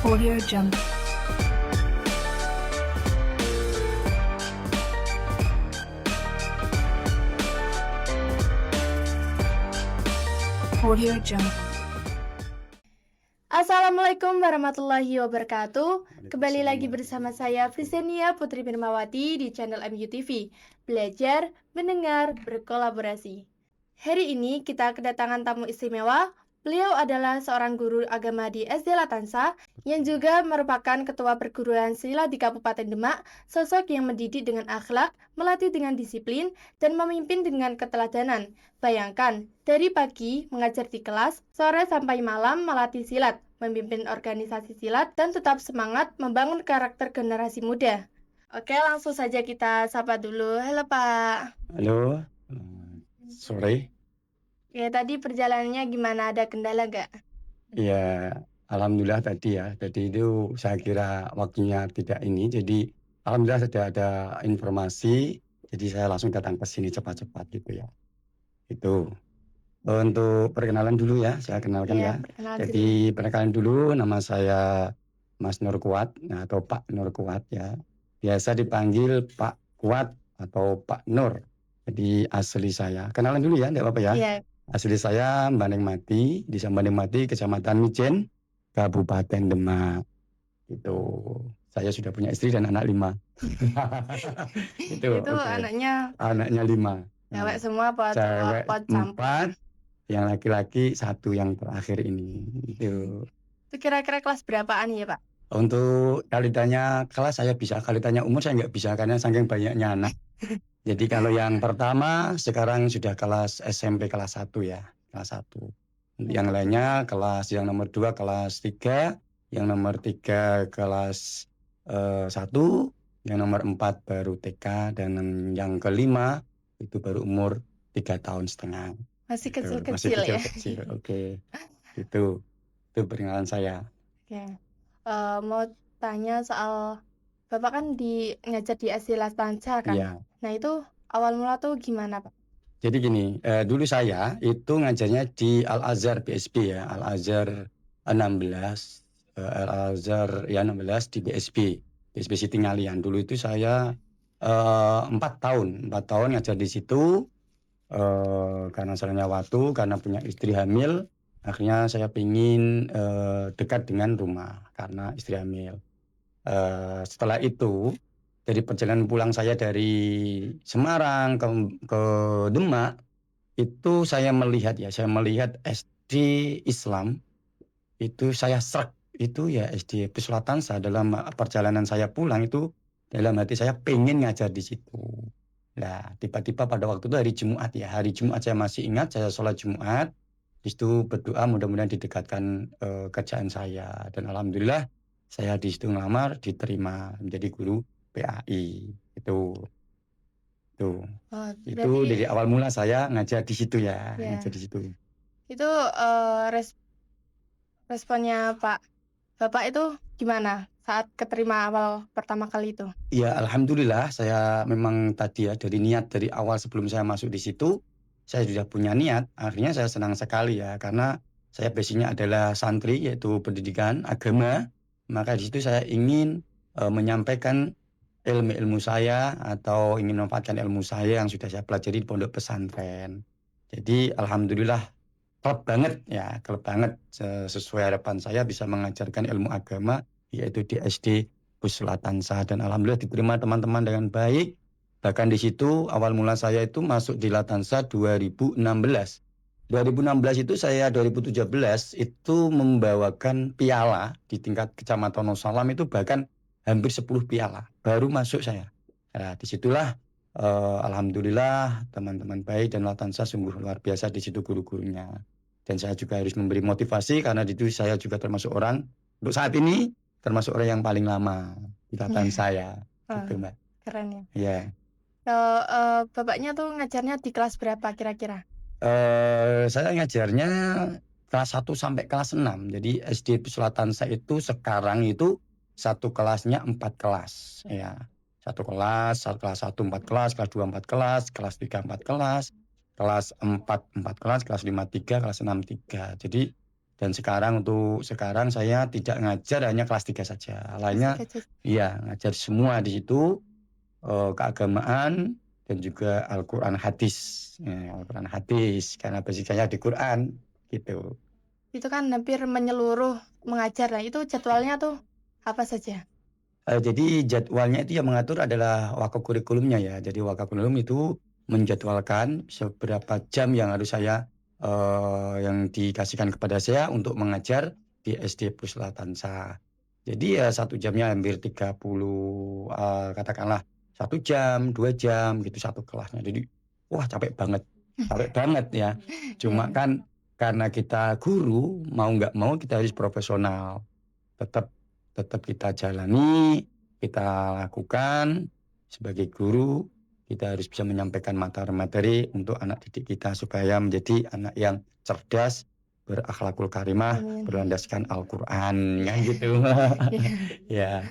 Audio Jungle. Audio Jungle. Assalamualaikum warahmatullahi wabarakatuh. Kembali lagi bersama saya Frisenia Putri Firmawati di channel MUTV. Belajar, mendengar, berkolaborasi. Hari ini kita kedatangan tamu istimewa. Beliau adalah seorang guru agama di SD Latansa yang juga merupakan ketua perguruan silat di Kabupaten Demak, sosok yang mendidik dengan akhlak, melatih dengan disiplin, dan memimpin dengan keteladanan. Bayangkan, dari pagi mengajar di kelas, sore sampai malam melatih silat, memimpin organisasi silat, dan tetap semangat membangun karakter generasi muda. Oke, langsung saja kita sapa dulu. Halo Pak. Halo, sore. Ya, tadi perjalanannya gimana? Ada kendala nggak? Ya, alhamdulillah tadi ya. Tadi itu saya kira waktunya tidak ini. Jadi alhamdulillah sudah ada informasi. Jadi saya langsung datang ke sini cepat-cepat gitu ya. Itu untuk perkenalan dulu ya. Saya kenalkan ya. Perkenalan Jadi perkenalan dulu, nama saya Mas Nur Kuat atau Pak Nur Kuat ya. Biasa dipanggil Pak Kuat atau Pak Nur. Jadi asli saya. Kenalan dulu ya, enggak apa-apa ya. Iya. Asli saya Bandeng Mati, Desa Bandeng Mati, Kecamatan Mijen, Kabupaten Demak. Itu saya sudah punya istri dan anak 5. Itu okay. Anaknya 5. cewek semua apa Cewek cowok campur? 4, yang laki-laki 1 yang terakhir ini. Itu kira-kira kelas berapaan ya Pak? Untuk kalau ditanya kelas saya bisa, kalau ditanya umur saya nggak bisa karena saking banyaknya anak. Jadi kalau yang pertama sekarang sudah kelas SMP kelas 1 ya, kelas 1. Yang lainnya yang nomor 2 kelas 3, yang nomor 3 kelas 1, yang nomor 4 baru TK, dan yang kelima itu baru umur 3 tahun setengah. Masih Masih kecil-kecil ya. kecil-kecil. Oke. Itu perkenalan saya. Oke. Mau tanya soal Bapak kan ngajar di SD Latansa kan? Iya. Nah itu awal mula tuh gimana Pak? Jadi gini, dulu saya itu ngajarnya di Al-Azhar BSB ya, Al-Azhar 16, Al-Azhar ya 16 di BSB Siti Ngalian. Dulu itu saya 4 tahun ngajar di situ, karena sayangnya waktu, karena punya istri hamil, akhirnya saya pingin dekat dengan rumah karena istri hamil. Setelah itu, dari perjalanan pulang saya dari Semarang ke Demak, itu saya melihat SD Islam, itu saya srek, itu ya SD Puslatansa. Dalam perjalanan saya pulang itu, dalam hati saya pengen ngajar di situ. Nah, tiba-tiba pada waktu itu hari Jumat saya masih ingat, saya sholat Jumat, di situ berdoa mudah-mudahan didekatkan kerjaan saya, dan alhamdulillah saya di situ ngelamar, diterima menjadi guru PAI. Itu dari awal mula saya ngajar di situ ya, ngajar di situ. Itu responnya Bapak itu gimana saat keterima awal pertama kali itu? Ya alhamdulillah, saya memang tadi ya dari awal sebelum saya masuk di situ, saya sudah punya niat. Akhirnya saya senang sekali ya, karena saya basicnya adalah santri, yaitu pendidikan agama. Maka di situ saya ingin menyampaikan ilmu saya atau ingin memanfaatkan ilmu saya yang sudah saya pelajari di pondok pesantren. Jadi alhamdulillah klop banget sesuai harapan saya bisa mengajarkan ilmu agama, yaitu di SD Puslatansa, dan alhamdulillah diterima teman-teman dengan baik. Bahkan di situ awal mula saya itu masuk di Latansa 2016. 2016 itu saya 2017 itu membawakan piala di tingkat Kecamatan Wonosalam, itu bahkan hampir 10 piala baru masuk saya. Nah, disitulah alhamdulillah teman-teman baik dan Latansa sungguh luar biasa di situ guru-gurunya. Dan saya juga harus memberi motivasi karena di situ saya juga termasuk orang untuk saat ini termasuk orang yang paling lama di Latansa ya. Gitu, Mbak. Keren ya. Iya. Bapaknya tuh ngajarnya di kelas berapa kira-kira? Saya ngajarnya kelas 1 sampai kelas 6. Jadi SD Puslatansa itu sekarang itu satu kelasnya 4 kelas ya. Satu kelas 1 4 kelas, kelas 2 4 kelas, kelas 3 4 kelas, kelas 4 4 kelas, kelas 5 3, kelas 6 3. Jadi Dan untuk sekarang saya tidak ngajar, hanya kelas 3 saja. Lainnya iya ngajar semua di situ, keagamaan dan juga Al-Qur'an hadis. Al-Qur'an hadis karena basic saya di Quran gitu. Itu kan hampir menyeluruh mengajar. Nah, itu jadwalnya tuh apa saja? Jadi jadwalnya itu yang mengatur adalah wakakurikulumnya ya. Jadi wakakurikulum itu menjadwalkan seberapa jam yang harus saya yang dikasihkan kepada saya untuk mengajar di SD Puslatansa. Jadi ya 1 jamnya hampir 30 katakanlah 1 jam, 2 jam gitu satu kelasnya. Jadi wah capek banget ya. Cuma kan karena kita guru mau nggak mau kita harus profesional. Tetap kita jalani, kita lakukan sebagai guru, kita harus bisa menyampaikan materi untuk anak didik kita supaya menjadi anak yang cerdas, berakhlakul karimah, Amin. berlandaskan Al-Qur'an, kan gitu. Ya.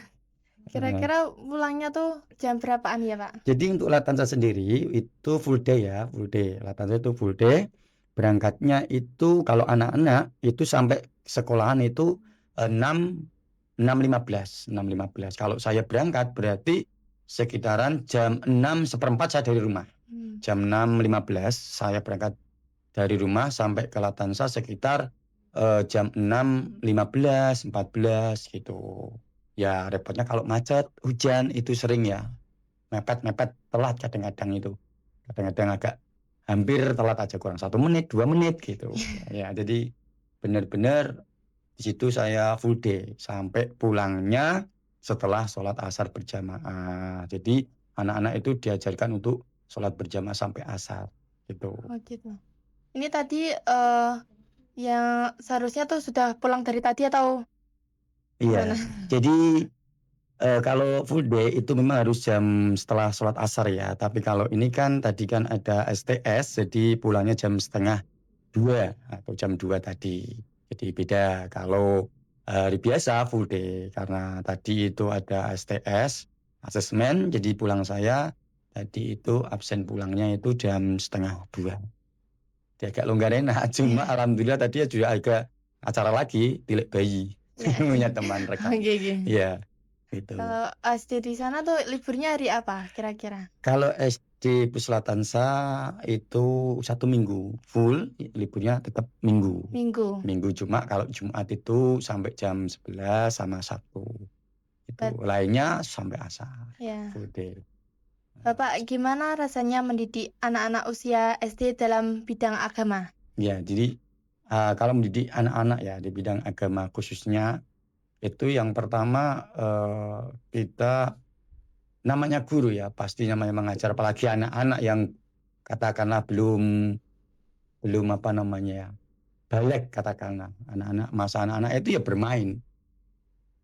Kira-kira pulangnya tuh jam berapaan ya, Pak? Jadi untuk Latansa sendiri itu full day ya, full day. Latansa itu full day. Berangkatnya itu kalau anak-anak itu sampai sekolahan itu 6.15. Kalau saya berangkat berarti sekitaran jam 6:15 saya dari rumah. Jam 6.15 saya berangkat dari rumah sampai ke Latansa sekitar jam 6.15, 14 gitu. Ya repotnya kalau macet, hujan itu sering ya. Mepet telat kadang-kadang itu. Kadang-kadang agak hampir telat aja, kurang 1 menit, 2 menit gitu. Ya, jadi benar-benar di situ saya full day sampai pulangnya setelah sholat asar berjamaah. Jadi anak-anak itu diajarkan untuk sholat berjamaah sampai asar gitu. Oh gitu. Ini tadi yang seharusnya tuh sudah pulang dari tadi atau Iya. gimana? Jadi kalau full day itu memang harus jam setelah sholat asar ya. Tapi kalau ini kan tadi kan ada STS, jadi pulangnya jam 1:30 atau jam 2 tadi. Jadi beda kalau hari biasa full day karena tadi itu ada STS, asesmen, jadi pulang saya tadi itu absen pulangnya itu jam 1:30. Dia agak longgar enak, cuma alhamdulillah tadi juga agak acara lagi, tilik bayi. Punya teman rekam. Oke. Iya, gitu. Kalau SD di sana tuh liburnya hari apa kira-kira? Kalau SD Puslatansa itu 1 minggu full, liburnya tetap minggu. Minggu, cuma kalau Jumat itu sampai jam 11 sama Sabtu. Itu lainnya sampai asar. Ya. Full day. Bapak, gimana rasanya mendidik anak-anak usia SD dalam bidang agama? Ya, jadi kalau mendidik anak-anak ya di bidang agama khususnya itu yang pertama kita namanya guru ya, pasti namanya mengajar apalagi anak-anak yang katakanlah belum apa namanya ya, balik katakanlah. Masa anak-anak itu ya bermain.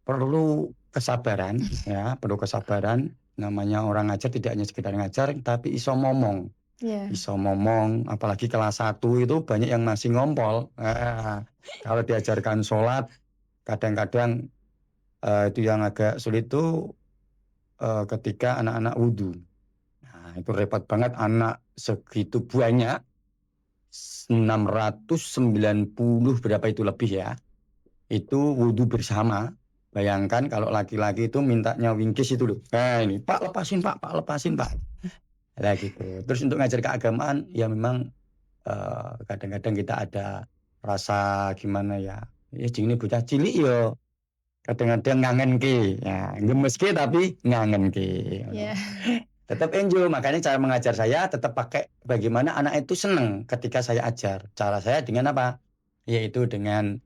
Perlu kesabaran ya, perlu kesabaran. Namanya orang ngajar tidak hanya sekedar ngajar tapi iso ngomong. Iso ngomong, apalagi kelas 1 itu banyak yang masih ngompol. Kalau diajarkan sholat kadang-kadang itu yang agak sulit itu ketika anak-anak wudhu. Nah, itu repot banget anak segitu banyak 690 berapa itu lebih ya. Itu wudhu bersama. Bayangkan kalau laki-laki itu mintanya wingkis itu loh. Ini Pak lepasin Pak lepasin Pak. Nah gitu. Terus untuk ngajar keagamaan ya memang kadang-kadang kita ada rasa gimana ya. Ya ini bocah cilik yo. Kadang-kadang ngangen ke, ya gemes ke tapi ngangen ke. Tetap enjoy, makanya cara mengajar saya tetap pakai bagaimana anak itu senang ketika saya ajar. Cara saya dengan apa? Yaitu dengan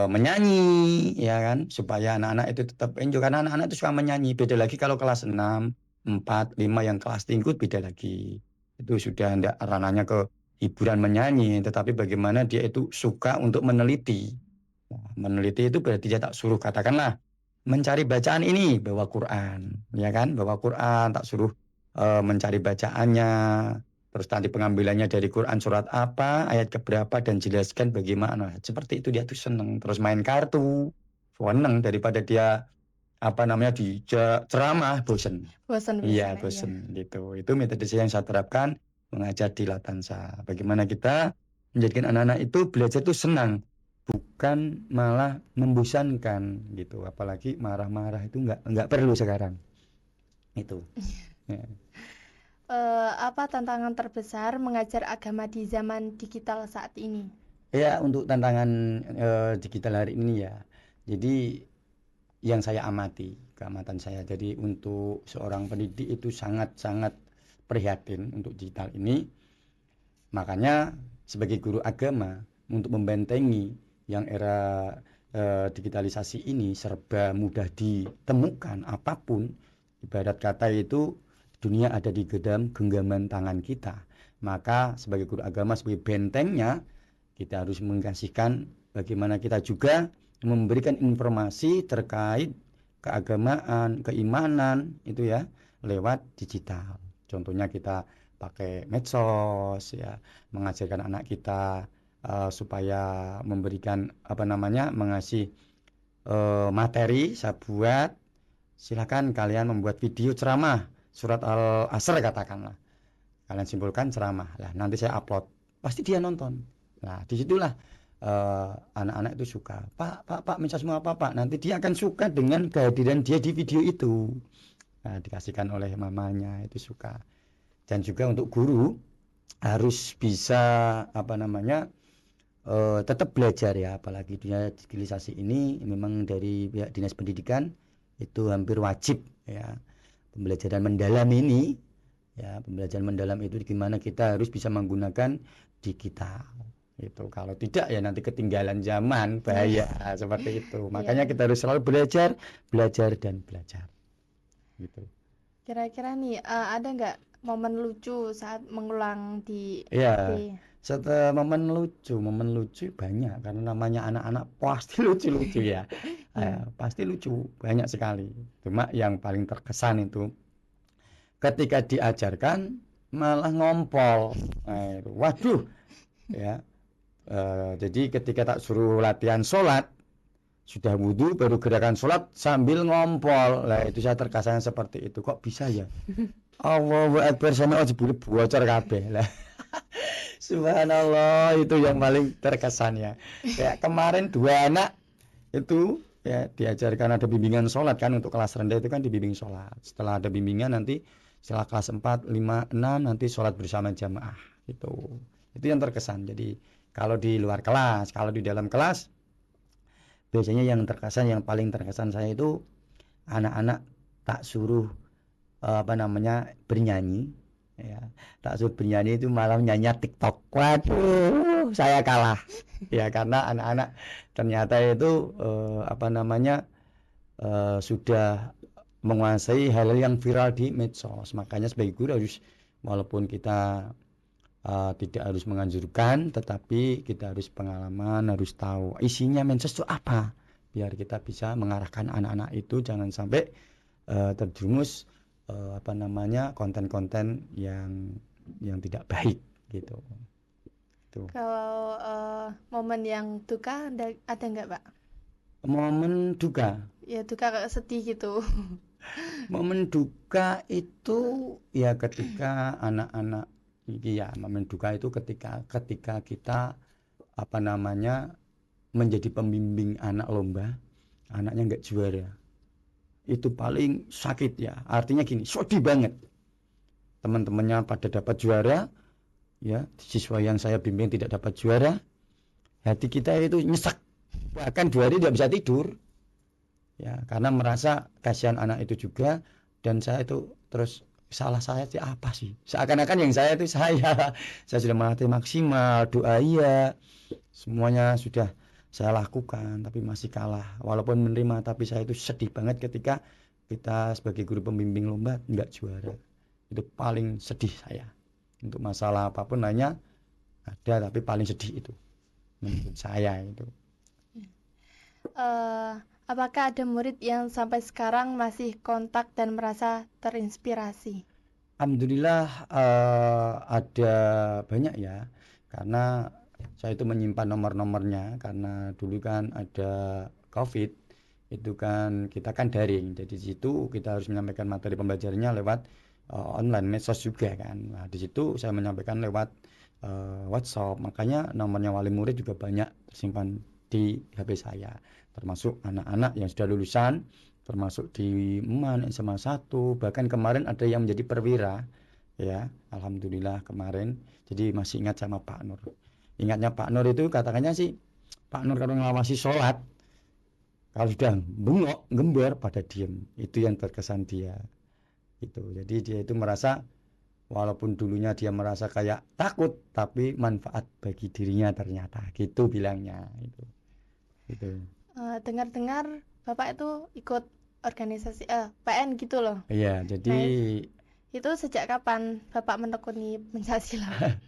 menyanyi, ya kan, supaya anak-anak itu tetap enjoy karena anak-anak itu suka menyanyi. Beda lagi kalau kelas 6, 4, 5 yang kelas tinggi beda lagi. Itu sudah tidak ranahnya ke hiburan menyanyi, tetapi bagaimana dia itu suka untuk meneliti. Nah, meneliti itu berarti dia tak suruh katakanlah mencari bacaan ini bawa Quran, ya kan, bawa Quran tak suruh mencari bacaannya, terus nanti pengambilannya dari Quran surat apa, ayat keberapa dan jelaskan bagaimana. Seperti itu dia tuh seneng. Terus main kartu, seneng daripada dia apa namanya di ceramah bosen. Iya bosen gitu. Itu metode yang saya terapkan mengajar di Latansa. Bagaimana kita menjadikan anak-anak itu belajar itu senang. bukan malah membosankan gitu. Apalagi marah-marah itu nggak perlu sekarang itu. Ya. Apa tantangan terbesar mengajar agama di zaman digital saat ini? Ya, untuk tantangan digital hari ini ya. Jadi yang saya amati, keamatan saya. Jadi untuk seorang pendidik itu sangat-sangat prihatin untuk digital ini. Makanya sebagai guru agama untuk membentengi yang era digitalisasi ini serba mudah ditemukan apapun, ibarat kata itu dunia ada di genggaman tangan kita. Maka sebagai guru agama, sebagai bentengnya, kita harus mengasihkan bagaimana kita juga memberikan informasi terkait keagamaan, keimanan itu ya lewat digital. Contohnya kita pakai medsos ya, mengajarkan anak kita supaya memberikan mengasih materi. Saya buat, silakan kalian membuat video ceramah surat Al-Asr katakanlah, kalian simpulkan ceramah lah, nanti saya upload, pasti dia nonton. Nah disitulah anak-anak itu suka, pak medsos mau apa pak, nanti dia akan suka dengan kehadiran dia di video itu. Nah, dikasihkan oleh mamanya itu suka. Dan juga untuk guru harus bisa tetap belajar ya, apalagi dunia digitalisasi ini memang dari pihak dinas pendidikan itu hampir wajib ya, pembelajaran mendalam ini ya. Pembelajaran mendalam itu gimana kita harus bisa menggunakan digital itu, kalau tidak ya nanti ketinggalan zaman, bahaya seperti itu. Makanya kita harus selalu belajar dan belajar gitu. Kira-kira nih ada nggak momen lucu saat mengulang di Ya, SD? setelah momen lucu banyak, karena namanya anak-anak pasti lucu-lucu ya. Pasti lucu banyak sekali. Cuma yang paling terkesan itu ketika diajarkan malah ngompol. Waduh ya. Jadi ketika tak suruh latihan sholat, sudah wudhu baru gerakan sholat sambil ngompol. Lah itu saya terkesan seperti itu. Kok bisa ya? Allahu Akbar, sama aja bocor kabeh lah. Subhanallah, itu yang paling terkesan ya. Kayak kemarin 2 anak itu ya diajarkan, ada bimbingan sholat kan, untuk kelas rendah itu kan dibimbing sholat. Setelah ada bimbingan nanti setelah kelas 4, 5, 6 nanti sholat bersama jamaah gitu. Itu yang terkesan. Jadi kalau di luar kelas, kalau di dalam kelas biasanya yang terkesan, yang paling terkesan saya itu anak-anak tak suruh bernyanyi ya, tak suruh bernyanyi itu malah nyanyi TikTok. Waduh, saya kalah ya, karena anak-anak ternyata itu sudah menguasai hal yang viral di medsos. Makanya sebagai guru harus, walaupun kita tidak harus menganjurkan, tetapi kita harus pengalaman, harus tahu isinya medsos itu apa, biar kita bisa mengarahkan anak-anak itu jangan sampai terjerumus konten-konten yang tidak baik gitu. Tuh. Kalau momen yang duka ada nggak, Pak? Momen duka. Ya duka kayak sedih gitu. Momen duka itu ya ketika anak-anak ya, momen duka itu ketika kita menjadi pembimbing anak lomba, anaknya nggak juara. Itu paling sakit ya. Artinya gini, sedih banget. Teman-temannya pada dapat juara, ya, siswa yang saya bimbing tidak dapat juara. Hati kita itu nyesek. Bahkan 2 hari tidak bisa tidur. Ya, karena merasa kasihan anak itu juga, dan saya itu terus salah saya sih apa sih? Seakan-akan yang saya itu saya sudah melatih maksimal, doa iya, semuanya sudah saya lakukan, tapi masih kalah. Walaupun menerima, tapi saya itu sedih banget ketika kita sebagai guru pembimbing lomba nggak juara. Itu paling sedih saya. Untuk masalah apapun hanya ada, tapi paling sedih itu menurut saya itu. Apakah ada murid yang sampai sekarang masih kontak dan merasa terinspirasi? Alhamdulillah ada banyak ya, karena saya itu menyimpan nomor-nomornya, karena dulu kan ada COVID, itu kan kita kan daring, jadi di situ kita harus menyampaikan materi pembelajarannya lewat online, medsos juga kan. Nah, di situ saya menyampaikan lewat WhatsApp, makanya nomornya wali murid juga banyak tersimpan di HP saya, termasuk anak-anak yang sudah lulusan, termasuk di MAN, SMA 1, bahkan kemarin ada yang menjadi perwira, ya, alhamdulillah kemarin. Jadi masih ingat sama Pak Nur. Ingatnya Pak Nur itu katakannya sih, Pak Nur kalau ngawasi sholat, kalau sudah bengok, gember, pada diem. Itu yang terkesan dia. Itu. Jadi dia itu merasa, walaupun dulunya dia merasa kayak takut, tapi manfaat bagi dirinya ternyata. Gitu bilangnya. Itu. Dengar-dengar Bapak itu ikut organisasi PN gitu loh. Iya, jadi Nah, itu sejak kapan Bapak menekuni pencaksilat?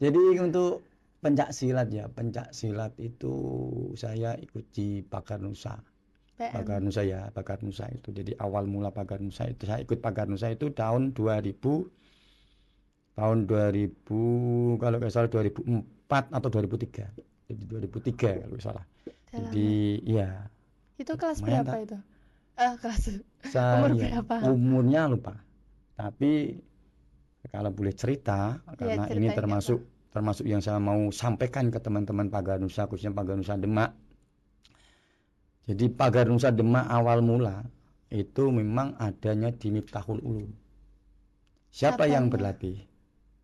jadi untuk pencak silat itu saya ikut di Pagar Nusa. Pagar PN. Nusa ya, Pagar Nusa itu. Jadi awal mula Pagar Nusa itu saya ikut Pagar Nusa itu tahun 2000 kalau nggak salah 2004 atau 2003. Jadi 2003 kalau nggak salah. Udah Jadi lama. ya Itu kelas lumayan berapa tak. itu? Kelas umur Saya berapa? umurnya lupa. Tapi kalau boleh cerita, Ya, karena ini ceritain nggak apa. termasuk yang saya mau sampaikan ke teman-teman Pagar Nusa, khususnya Pagar Nusa Demak. Jadi Pagar Nusa Demak awal mula itu memang adanya di Miftahul Ulum. Siapa yang Cabangnya. berlatih?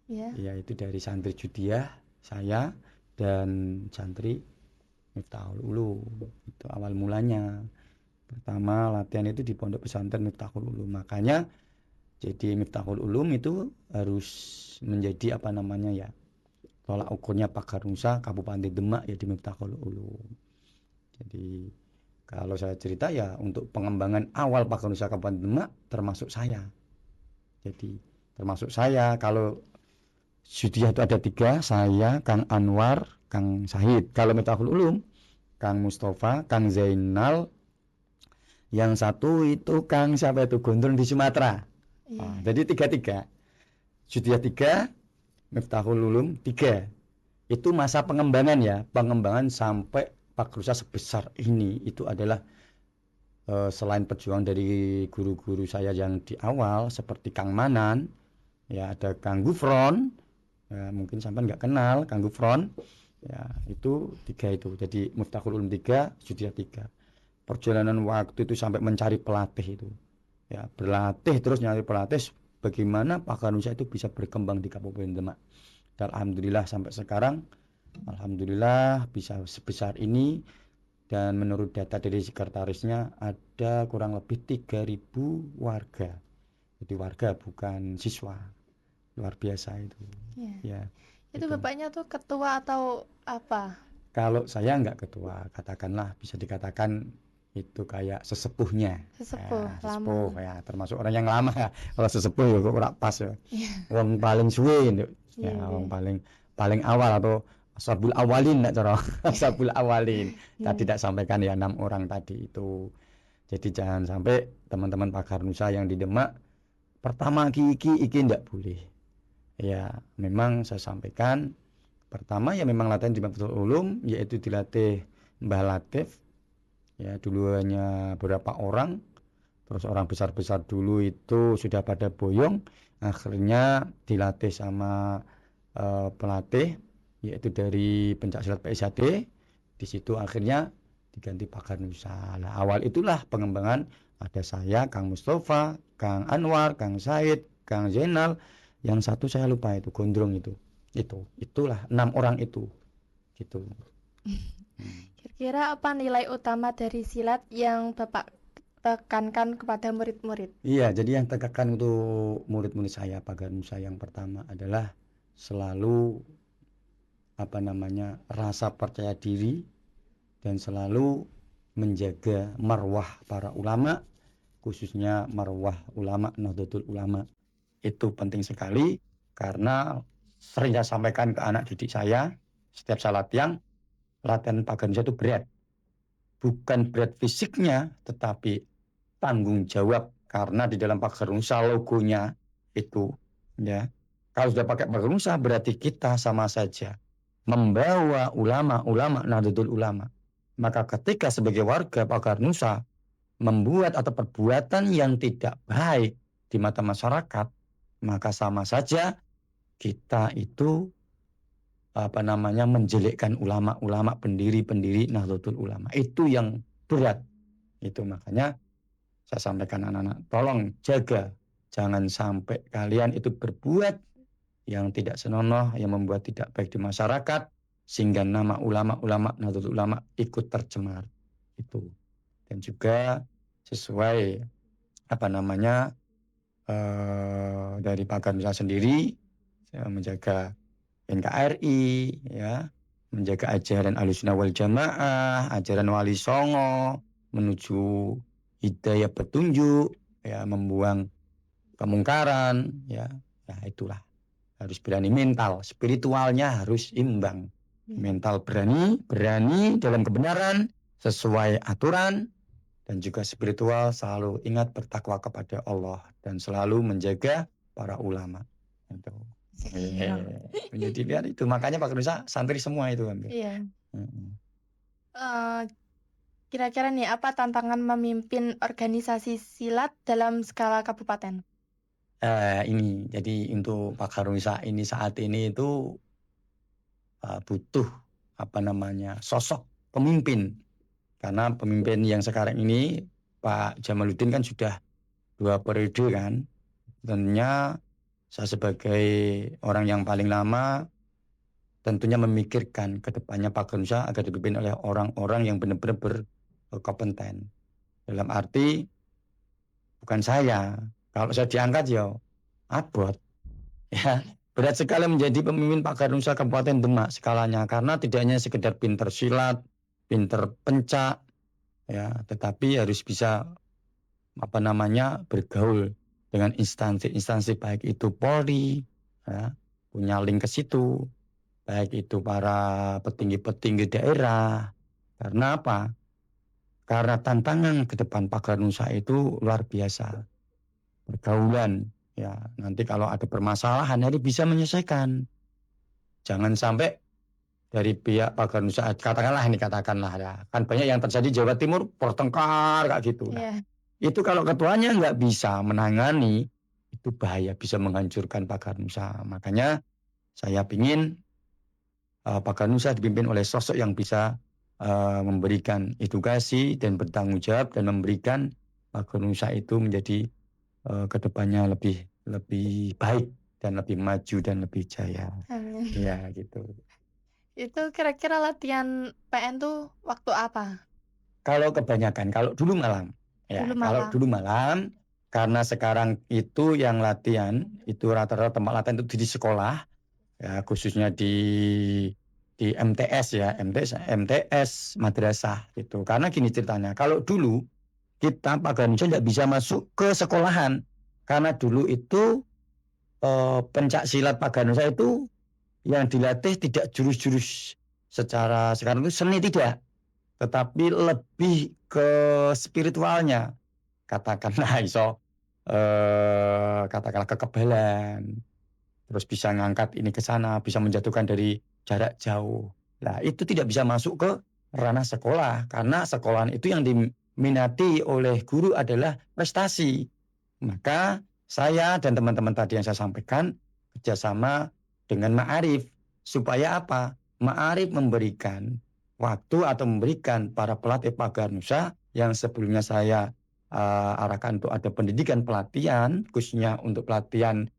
Ya. Yaitu dari santri Judiah, saya, dan santri Miftahul Ulum. Itu awal mulanya. Pertama latihan itu di Pondok Pesantren Miftahul Ulum. Makanya jadi Miftahul Ulum itu harus menjadi apa namanya ya, tolak ukurnya Pagar Nusa Kabupaten Demak ya di Miftahul Ulum. Jadi kalau saya cerita ya untuk pengembangan awal Pagar Nusa Kabupaten Demak termasuk saya. Jadi termasuk saya. Kalau Judiah itu ada 3, saya, Kang Anwar, Kang Sahid. Kalau Miftahul Ulum, Kang Mustafa, Kang Zainal, yang satu itu Kang siapa itu Gondrong di Sumatera. Iya. Jadi 3-3. Judiah 3, Miftahul Ulum 3. Itu masa pengembangan ya, pengembangan sampai Pagar Nusa sebesar ini. Itu adalah selain perjuangan dari guru-guru saya yang di awal seperti Kang Manan, ya ada Kang Gufron, ya, mungkin sampai nggak kenal Kang Gufron, ya itu 3 itu. Jadi Miftahul Ulum 3, Judiah 3. Perjalanan waktu itu sampai mencari pelatih itu, ya berlatih terus nyari pelatih, bagaimana Pagar Nusa itu bisa berkembang di Kabupaten Demak. Dan alhamdulillah sampai sekarang, alhamdulillah bisa sebesar ini. Dan menurut data dari sekretarisnya ada kurang lebih 3.000 warga. Jadi warga bukan siswa. Luar biasa itu. Iya. Ya, Itu itu. bapaknya tuh ketua atau apa? Kalau saya nggak ketua, katakanlah bisa dikatakan itu kayak sesepuhnya. Sesepuh, Ya, lama. sesepuh ya, termasuk orang yang lama ya. Kalau sesepuh ya kok ora pas ya. Iya. Wong paling suwe ya, Iya, wong iya. paling awal atau ashabul awalin nak cara. Ashabul awalin. Iya. Tadi tidak sampaikan ya 6 orang tadi itu. Jadi jangan sampai teman-teman Pagar Nusa yang di Demak pertama iki ndak boleh. Ya, memang saya sampaikan pertama ya memang latihan di Miftahul Ulum, yaitu dilatih Mbah Latif. Ya, dulu hanya beberapa orang, terus orang besar-besar dulu itu sudah pada boyong, akhirnya dilatih sama pelatih yaitu dari pencaksilat PSHD. Di situ akhirnya diganti Pagar Nusa. Nah, awal itulah pengembangan ada saya, Kang Mustafa, Kang Anwar, Kang Said, Kang Zainal, yang satu saya lupa itu Gondrong itu. Itulah 6 orang itu. Gitu. Kira-kira apa nilai utama dari silat yang Bapak tekankan kepada murid-murid? Iya, jadi yang tekankan untuk murid-murid saya Pagar Nusa yang pertama adalah selalu apa namanya rasa percaya diri dan selalu menjaga marwah para ulama, khususnya marwah ulama Nahdlatul Ulama. Itu penting sekali karena sering saya sampaikan ke anak didik saya setiap saya latihan Pagar Nusa itu berat. Bukan berat fisiknya tetapi tanggung jawab, karena di dalam Pagar Nusa logonya itu ya. Kalau sudah pakai Pagar Nusa berarti kita sama saja membawa ulama-ulama Nahdlatul Ulama. Maka ketika sebagai warga Pagar Nusa membuat atau perbuatan yang tidak baik di mata masyarakat, maka sama saja kita itu menjelekkan ulama-ulama pendiri-pendiri Nahdlatul Ulama. Itu yang berat. Itu makanya saya sampaikan anak-anak, tolong jaga. Jangan sampai kalian itu berbuat yang tidak senonoh, yang membuat tidak baik di masyarakat, sehingga nama ulama-ulama Nahdlatul Ulama ikut tercemar. Itu. Dan juga sesuai dari Pak Garuda sendiri, saya menjaga NKRI, ya, menjaga ajaran Ahlussunnah wal Jamaah, ajaran Wali Songo, menuju hidayah petunjuk, ya, membuang kemungkaran, ya, itulah. Harus berani, mental, spiritualnya harus imbang. Mental berani dalam kebenaran, sesuai aturan, dan juga spiritual selalu ingat bertakwa kepada Allah dan selalu menjaga para ulama. Itu. Menjadi lihat itu, makanya Pak Garuda santri semua itu hampir. Iya. Kira-kira nih apa tantangan memimpin organisasi silat dalam skala kabupaten? Ini jadi untuk Pak Garuda ini saat ini itu butuh sosok pemimpin, karena pemimpin yang sekarang ini Pak Jamaluddin kan sudah 2 periode kan. Tentunya saya sebagai orang yang paling lama tentunya memikirkan ke depannya Pak Garuda agar dipimpin oleh orang-orang yang benar-benar berkompeten. Dalam arti bukan saya, kalau saya diangkat ya abot. Ya, berat sekali menjadi pemimpin Pak Garuda Kabupaten Demak skalanya, karena tidak hanya sekedar pinter silat, pinter pencak, ya, tetapi harus bisa bergaul dengan instansi-instansi baik itu Polri, ya, punya link ke situ, baik itu para petinggi-petinggi daerah. Karena apa? Karena tantangan ke depan Pak Garuda itu luar biasa. Pergaulan, ya, nanti kalau ada permasalahan hari bisa menyelesaikan. Jangan sampai dari pihak Pak Garuda, katakanlah ya, kan banyak yang terjadi Jawa Timur pertengkar kayak gitu. Iya. Itu kalau ketuanya nggak bisa menangani, itu bahaya, bisa menghancurkan Pak Garuda. Makanya saya ingin Pak Garuda dipimpin oleh sosok yang bisa memberikan edukasi dan bertanggung jawab dan memberikan Pak Garuda itu menjadi kedepannya lebih baik dan lebih maju dan lebih jaya. Amin. Ya gitu. Itu kira-kira latihan PN tuh waktu apa? Kalau kebanyakan, kalau dulu malam. Ya, kalau dulu malam, karena sekarang itu yang latihan, itu rata-rata tempat latihan itu di sekolah, ya, khususnya di MTS ya, MTS madrasah gitu. Karena gini ceritanya, kalau dulu kita Pak Garuda tidak bisa masuk ke sekolahan, karena dulu itu pencak silat Pak Garuda itu yang dilatih tidak jurus-jurus secara sekarang itu seni, tidak, tetapi lebih ke spiritualnya. Katakanlah katakanlah kekebalan, terus bisa ngangkat ini ke sana, bisa menjatuhkan dari jarak jauh. Nah, itu tidak bisa masuk ke ranah sekolah, karena sekolahan itu yang diminati oleh guru adalah prestasi. Maka saya dan teman-teman tadi yang saya sampaikan kerjasama dengan Ma'arif, supaya apa? Ma'arif memberikan waktu atau memberikan para pelatih Pak Garuda yang sebelumnya saya arahkan untuk ada pendidikan pelatihan, khususnya untuk pelatihan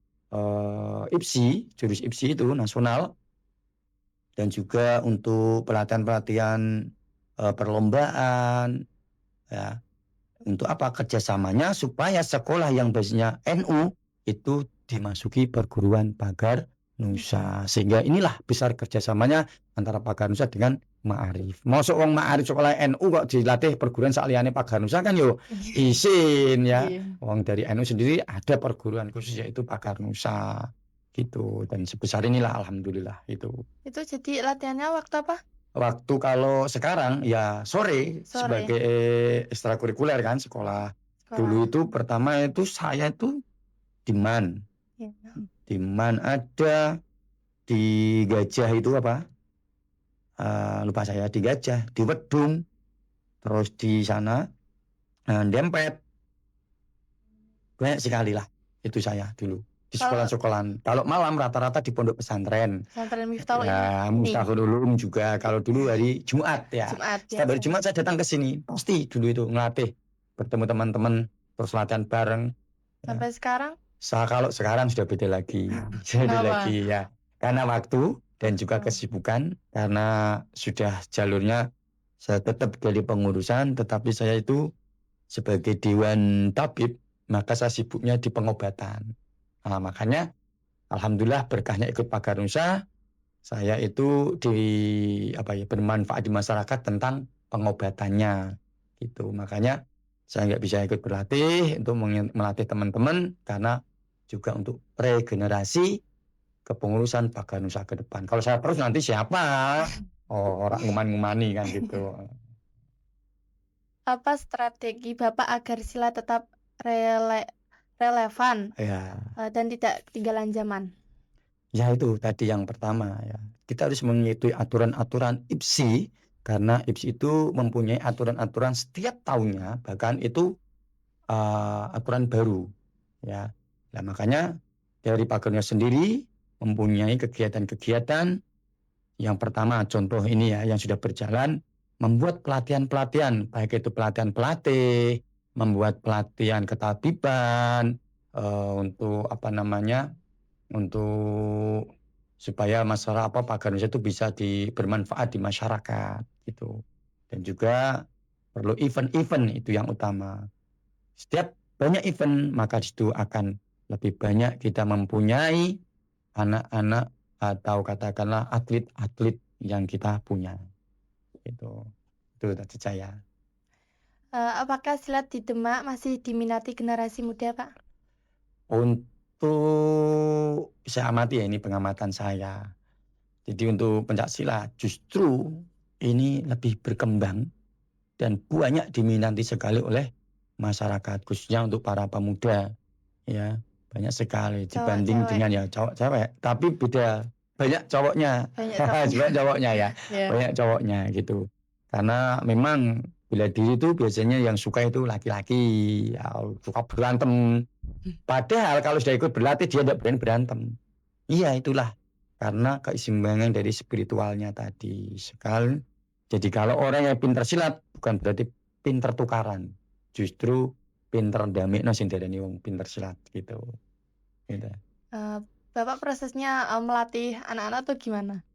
IPSI, jurus IPSI itu nasional, dan juga untuk pelatihan-pelatihan perlombaan, ya. Untuk apa? Kerjasamanya supaya sekolah yang basisnya NU itu dimasuki perguruan Pak Garuda. Sehingga inilah besar kerjasamanya antara Pak Garuda dengan Ma'arif. Masuk wong Ma'arif sekolah NU kok dilatih perguruan saliyane Pak Garuda kan yo isin ya. Wong dari NU sendiri ada perguruan khusus yaitu Pak Garuda gitu. Dan sebesar inilah alhamdulillah itu. Itu jadi latihannya waktu apa? Waktu kalau sekarang ya sore sebagai ekstrakurikuler kan sekolah. Dulu itu pertama itu saya itu di MAN. Di MAN ada, di Gajah itu apa? Lupa saya, di Gajah, di Wedung. Terus di sana Dempet. Banyak sekali lah itu saya dulu. di Kalau sekolah-sekolahan. Kalau malam rata-rata di pondok pesantren. pesantren Miftahul Ya, ini Miftahul Ulum juga. Kalau dulu hari Jumat ya. Jumat Setiap hari biasa. Jumat saya datang ke sini. Pasti dulu itu ngelatih. Bertemu teman-teman. Terus latihan bareng. Ya. Sampai sekarang Kalau sekarang sudah beda lagi. Sudah beda kenapa? lagi ya. Karena waktu dan juga Oh. kesibukan. Karena sudah jalurnya saya tetap jadi pengurusan. Tetapi saya itu sebagai Dewan Tabib. Maka saya sibuknya di pengobatan. Nah, makanya alhamdulillah berkahnya ikut Pagar Nusa. Saya itu bermanfaat di masyarakat tentang pengobatannya gitu. Makanya saya nggak bisa ikut berlatih untuk melatih teman-teman karena juga untuk regenerasi kepengurusan Pagar Nusa ke depan. Kalau saya terus nanti siapa? Oh, orang nguman-ngumani kan gitu. Apa strategi Bapak agar silat tetap relevan Ya, dan tidak ketinggalan zaman? ya itu tadi yang pertama ya. Kita harus mengikuti aturan-aturan IPSI karena IPSI itu mempunyai aturan-aturan setiap tahunnya, bahkan itu aturan baru ya. Nah, makanya dari Pagarnya sendiri mempunyai kegiatan-kegiatan. Yang pertama contoh ini ya yang sudah berjalan, membuat pelatihan-pelatihan, baik itu pelatihan pelatih, membuat pelatihan ketabiban untuk untuk supaya masyarakat Pagar Nusa itu bisa bermanfaat di masyarakat gitu. Dan juga perlu event-event itu yang utama. Setiap banyak event maka di situ akan lebih banyak kita mempunyai anak-anak atau katakanlah atlet-atlet yang kita punya. Itu tadi saya. Apakah silat di Demak masih diminati generasi muda, Pak? Untuk saya amati ya, ini pengamatan saya. Jadi untuk pencaksilat justru ini lebih berkembang dan banyak diminati sekali oleh masyarakat khususnya untuk para pemuda ya, banyak sekali dibanding Cowok-cewek. dengan ya cowok-cewek, tapi beda, banyak cowoknya. Banyak cowoknya. Banyak cowoknya ya, Ya. banyak cowoknya gitu. Karena memang bela diri itu biasanya yang suka itu laki-laki, ya, suka berantem. Padahal kalau sudah ikut berlatih dia tidak berani berantem. Iya itulah karena keseimbangan dari spiritualnya tadi sekali. Jadi kalau orang yang pintar silat bukan berarti pintar tukaran, justru pintar damekno sing darani wong pintar silat gitu. Gitu. Bapak prosesnya melatih anak-anak tuh gimana?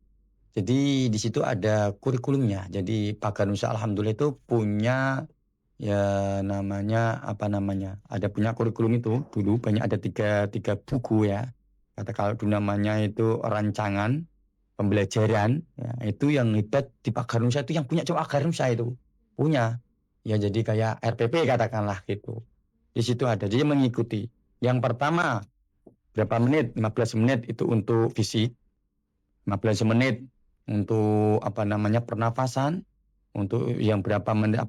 Jadi di situ ada kurikulumnya. Jadi Pagar Nusa alhamdulillah itu punya ya ada punya kurikulum itu dulu banyak ada tiga buku ya. Kata kalau dulu namanya itu rancangan pembelajaran ya, itu yang hebat di Pagar Nusa itu yang punya cuma Pagar Nusa itu punya ya, jadi kayak RPP katakanlah gitu. Di situ ada dia mengikuti yang pertama berapa menit, 15 menit itu untuk fisik, 15 menit untuk pernafasan, untuk yang berapa menit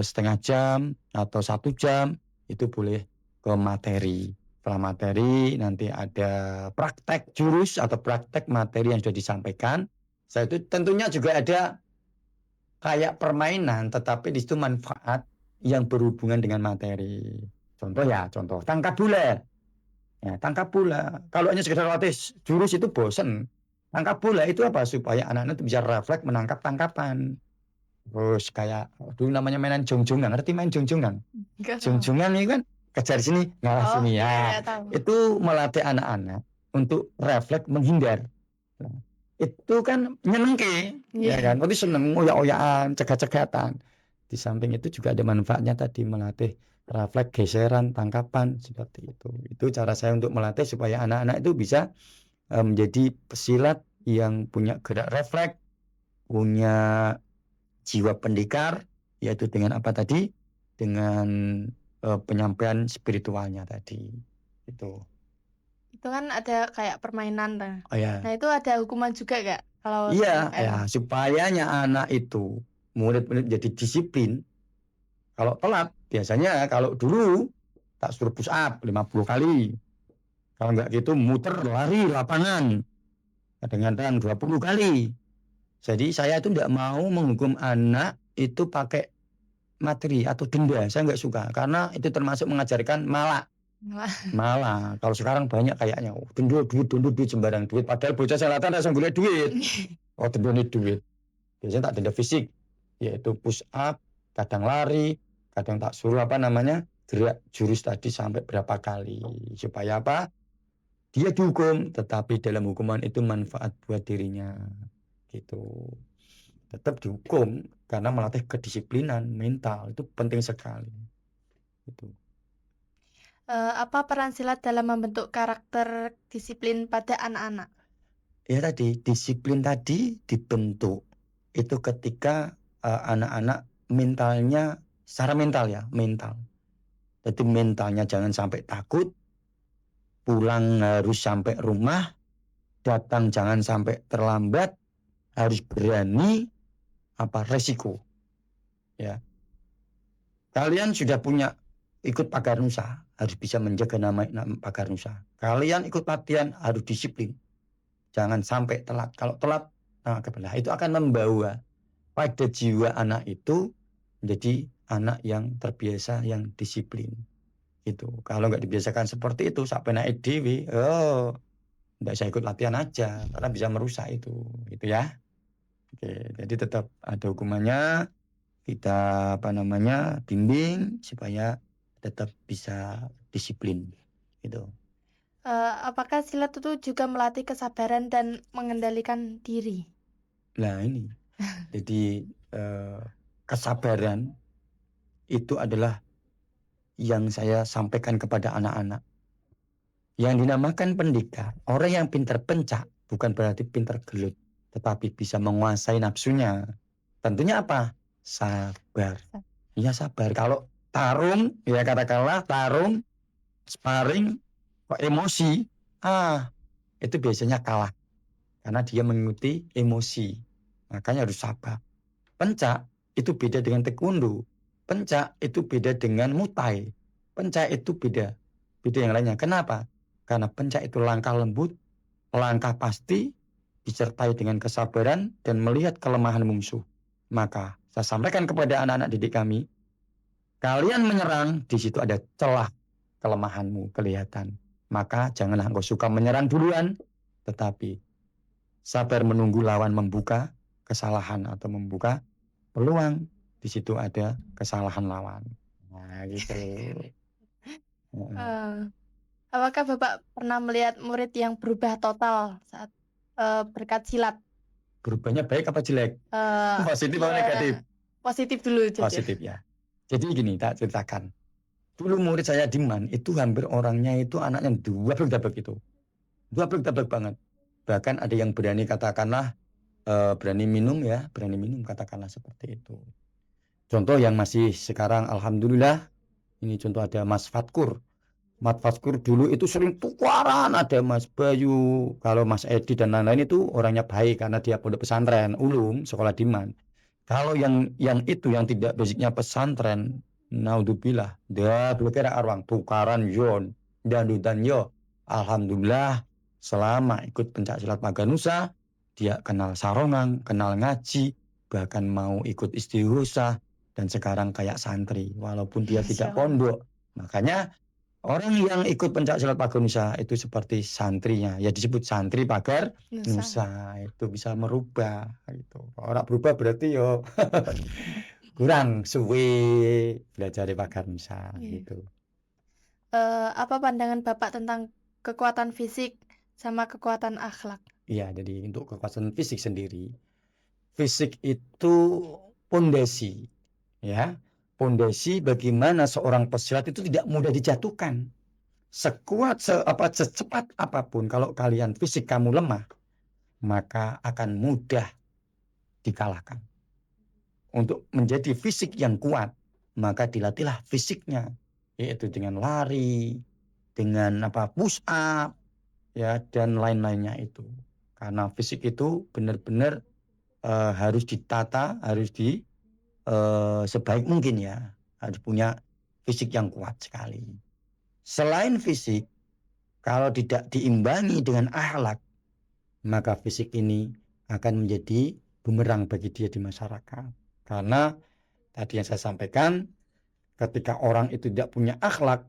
setengah jam atau 1 jam itu boleh ke materi. Setelah materi nanti ada praktek jurus atau praktek materi yang sudah disampaikan. Saya itu tentunya juga ada kayak permainan, tetapi di situ manfaat yang berhubungan dengan materi. Contoh tangkap bola. Ya, tangkap bola. Kalau hanya sekedar latih jurus itu bosen. Tangkap bola itu apa? Supaya anak-anak itu bisa refleks menangkap tangkapan. Terus kayak dulu namanya mainan jongjongan. Ngerti main jongjongan? Enggak tahu. Jongjongan ini kan kejar sini, ngalah Oh, sini iya, ya. tahu. Itu melatih anak-anak untuk refleks menghindar. Nah, itu kan nyenengke, ya kan? Nanti seneng oyak-oyakan, cegat-cegatan. Di samping itu juga ada manfaatnya tadi melatih refleks geseran, tangkapan seperti itu. Itu cara saya untuk melatih supaya anak-anak itu bisa menjadi pesilat yang punya gerak refleks, punya jiwa pendekar, yaitu dengan apa tadi? Dengan penyampaian spiritualnya tadi. Itu kan ada kayak permainan lah. Oh ya. Nah, itu ada hukuman juga nggak kalau Iya, PPM? ya supayanya anak itu murid-murid jadi disiplin. Kalau telat, biasanya kalau dulu tak suruh push up 50 kali. Kalau enggak gitu muter lari lapangan. Kadang-kadang 20 kali. Jadi saya itu enggak mau menghukum anak itu pakai materi atau denda. Saya enggak suka karena itu termasuk mengajarkan malak. Malah kalau sekarang banyak kayaknya dendul duit sembarang duit, padahal bocah selatan langsung golek duit. Oh, dendul duit. Biasanya tak denda fisik, yaitu push up, kadang lari, kadang tak suruh gerak jurus tadi sampai berapa kali. Supaya apa? Dia dihukum, tetapi dalam hukuman itu manfaat buat dirinya. Gitu. Tetap dihukum karena melatih kedisiplinan mental, itu penting sekali. Gitu. Apa peran silat dalam membentuk karakter disiplin pada anak-anak? Ya tadi, disiplin tadi dibentuk itu ketika anak-anak mentalnya, secara mental ya, mental. Jadi mentalnya jangan sampai takut, pulang harus sampai rumah, datang jangan sampai terlambat, harus berani resiko. Ya, kalian sudah punya ikut pagar nusa, harus bisa menjaga nama pagar nusa. Kalian ikut latihan harus disiplin, jangan sampai telat. Kalau telat, itu akan membawa pada jiwa anak itu menjadi anak yang terbiasa, yang disiplin. Itu kalau nggak dibiasakan seperti itu sampai naik dewi, nggak bisa ikut latihan aja karena bisa merusak itu ya. Oke, jadi tetap ada hukumannya, kita bimbing supaya tetap bisa disiplin gitu. Apakah silat itu juga melatih kesabaran dan mengendalikan diri? Nah ini jadi kesabaran itu adalah yang saya sampaikan kepada anak-anak. Yang dinamakan pendekar, orang yang pintar pencak bukan berarti pintar gelut, tetapi bisa menguasai nafsunya. Tentunya apa? Sabar. Ya sabar. Kalau tarung, ya katakanlah tarung, sparring, kok emosi, itu biasanya kalah. Karena dia mengikuti emosi. Makanya harus sabar. Pencak itu beda dengan taekwondo. Pencak itu beda dengan muay. Pencak itu beda. Beda yang lainnya. Kenapa? Karena pencak itu langkah lembut, langkah pasti, disertai dengan kesabaran dan melihat kelemahan musuh. Maka saya sampaikan kepada anak-anak didik kami, kalian menyerang, di situ ada celah kelemahanmu kelihatan. Maka janganlah engkau suka menyerang duluan, tetapi sabar menunggu lawan membuka kesalahan atau membuka peluang. Di situ ada kesalahan lawan. Nah, gitu. Apakah Bapak pernah melihat murid yang berubah total saat berkat silat? Berubahnya baik apa jelek? Positif atau negatif? Positif dulu saja. Positif ya. Jadi gini, tak ceritakan. Dulu murid saya Diman itu hampir orangnya itu anaknya dua dabek itu. Dua dabek banget. Bahkan ada yang berani katakanlah berani minum katakanlah seperti itu. Contoh yang masih sekarang alhamdulillah, ini contoh ada Mas Fatkur. Mas Fatkur dulu itu sering tukaran, ada Mas Bayu, kalau Mas Edi dan lain-lain itu orangnya baik karena dia pondok pesantren ulum sekolah Diman. Kalau yang itu yang tidak basicnya pesantren, naudzubillah, dah kira arwang tukaran yon dan yo. Alhamdulillah selama ikut pencak silat Maganusa, dia kenal sarongan, kenal ngaji, bahkan mau ikut istighosa dan sekarang kayak santri walaupun dia tidak pondok. Makanya orang yang ikut pencak silat Maganusa itu seperti santrinya, ya disebut santri pagar nusa, itu bisa merubah gitu. Orang berubah berarti yo kurang suwe belajar di pagar nusa gitu. Apa pandangan Bapak tentang kekuatan fisik sama kekuatan akhlak? Iya, jadi untuk kekuatan fisik sendiri, fisik itu pondasi, ya. Pondasi bagaimana seorang pesilat itu tidak mudah dijatuhkan. Secepat apapun kalau kalian fisik kamu lemah, maka akan mudah dikalahkan. Untuk menjadi fisik yang kuat, maka dilatihlah fisiknya, yaitu dengan lari, dengan push up, ya dan lain-lainnya itu. Karena fisik itu benar-benar harus ditata, harus sebaik mungkin ya, harus punya fisik yang kuat sekali. Selain fisik, kalau tidak diimbangi dengan akhlak, maka fisik ini akan menjadi bumerang bagi dia di masyarakat. Karena tadi yang saya sampaikan, ketika orang itu tidak punya akhlak,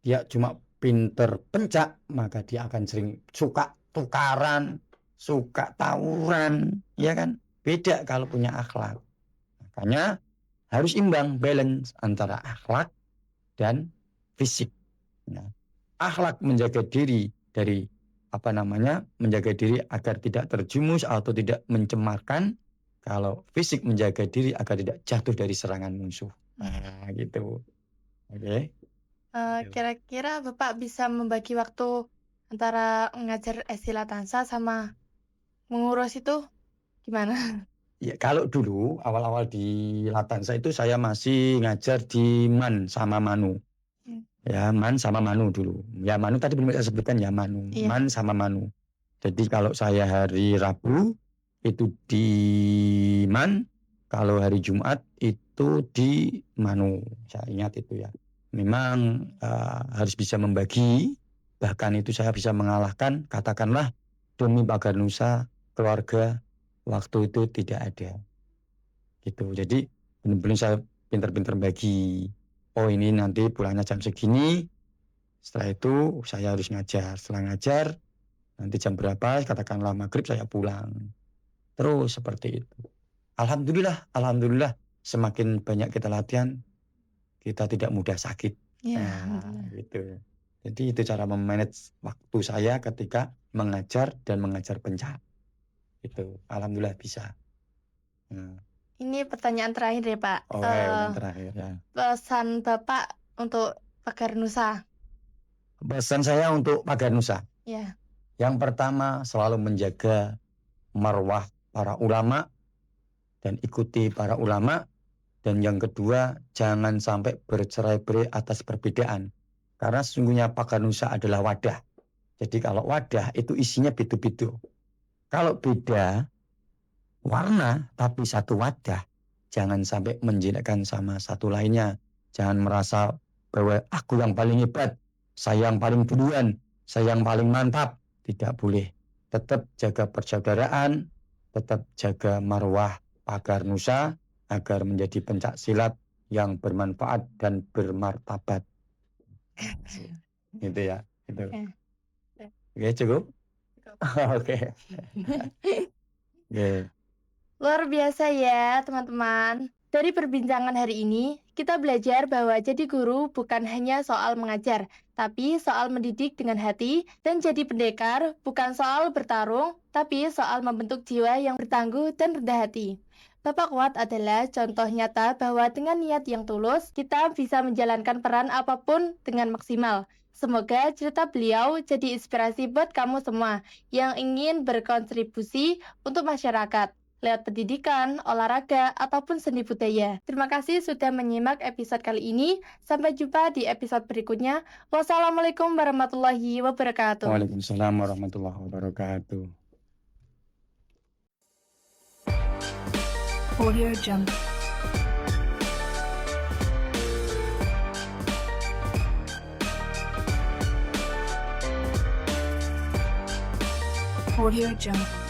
dia cuma pinter pencak, maka dia akan sering suka tukaran, suka tawuran, ya kan? Beda kalau punya akhlak. Makanya harus imbang, balance antara akhlak dan fisik. Nah, akhlak menjaga diri dari menjaga diri agar tidak terjumus atau tidak mencemarkan. Kalau fisik menjaga diri agar tidak jatuh dari serangan musuh. Nah, gitu. Oke. Kira-kira Bapak bisa membagi waktu antara mengajar Estila Tansa sama mengurus itu gimana? Ya, kalau dulu awal-awal di Latansa itu saya masih ngajar di MAN sama Manu. Ya, MAN sama Manu dulu. Ya, Manu tadi belum saya sebutkan ya, Manu. Iya. MAN sama Manu. Jadi kalau saya hari Rabu itu di MAN, kalau hari Jumat itu di Manu. Saya ingat itu ya. Memang harus bisa membagi, bahkan itu saya bisa mengalahkan, katakanlah demi pagar nusa, keluarga, waktu itu tidak ada. Gitu. Jadi benar-benar saya pintar-pintar bagi. Oh, ini nanti pulangnya jam segini. Setelah itu saya harus ngajar. Setelah ngajar nanti jam berapa, katakanlah maghrib saya pulang. Terus seperti itu. Alhamdulillah semakin banyak kita latihan, kita tidak mudah sakit. Ya, Nah, gitu. Jadi itu cara memanage waktu saya ketika mengajar dan mengajar pencak. Itu alhamdulillah bisa. Nah. Ini pertanyaan terakhir ya Pak. Oh, yang terakhir ya. Pesan Bapak untuk pagar nusa. Pesan saya untuk pagar nusa. Ya. Yang pertama selalu menjaga marwah para ulama dan ikuti para ulama. Dan yang kedua jangan sampai bercerai-berai atas perbedaan. Karena sesungguhnya pagar nusa adalah wadah. Jadi kalau wadah itu isinya beda-beda. Kalau beda warna tapi satu wadah, jangan sampai menjelekkan sama satu lainnya. Jangan merasa bahwa aku yang paling hebat, saya yang paling duluan, saya yang paling mantap. Tidak boleh. Tetap jaga persaudaraan, tetap jaga marwah pagar nusa agar menjadi pencak silat yang bermanfaat dan bermartabat. Gitu ya. Gitu. Oke, cukup? Oke. Oke. Luar biasa ya teman-teman. Dari perbincangan hari ini, kita belajar bahwa jadi guru bukan hanya soal mengajar, tapi soal mendidik dengan hati, dan jadi pendekar bukan soal bertarung, tapi soal membentuk jiwa yang bertangguh dan rendah hati. Bapak Kuat adalah contoh nyata bahwa dengan niat yang tulus, kita bisa menjalankan peran apapun dengan maksimal. Semoga cerita beliau jadi inspirasi buat kamu semua yang ingin berkontribusi untuk masyarakat lewat pendidikan, olahraga, ataupun seni budaya. Terima kasih sudah menyimak episode kali ini. Sampai jumpa di episode berikutnya. Wassalamualaikum warahmatullahi wabarakatuh. Waalaikumsalam warahmatullahi wabarakatuh. Audio Jungle. Audio Jungle.